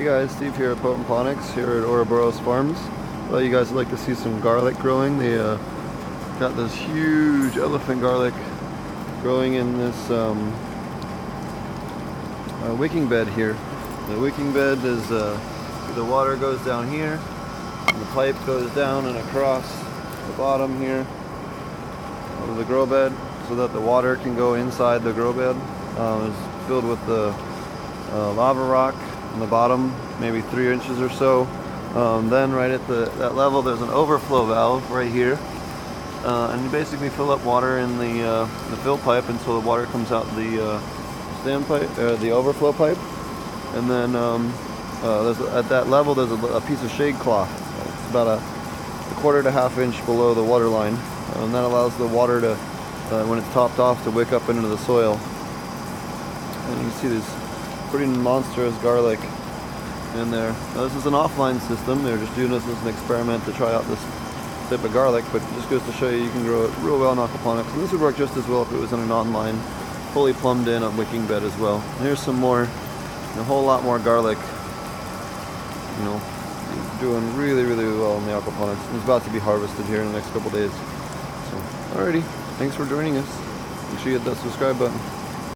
Hey guys, Steve here at Aquaponics here at Ouroboros Farms. Well, you guys would like to see some garlic growing. They got this huge elephant garlic growing in this wicking bed here. The wicking bed is the water goes down here, and the pipe goes down and across the bottom here of the grow bed, so that the water can go inside the grow bed. It's filled with the lava rock on the bottom, maybe 3 inches or so. Then right at that level there's an overflow valve right here, and you basically fill up water in the fill pipe until the water comes out the standpipe, the overflow pipe. And then at that level there's a piece of shade cloth. It's about a quarter to half inch below the water line, and that allows the water to, when it's topped off, to wick up into the soil. And you can see this pretty monstrous garlic in there. Now, this is an offline system. They're just doing this as an experiment to try out this type of garlic, but it just goes to show you can grow it real well in aquaponics. And this would work just as well if it was in an online, fully plumbed in wicking bed as well. And here's some more, a whole lot more garlic, doing really well in the aquaponics. It's about to be harvested here in the next couple days. So, alrighty, thanks for joining us. Make sure you hit that subscribe button.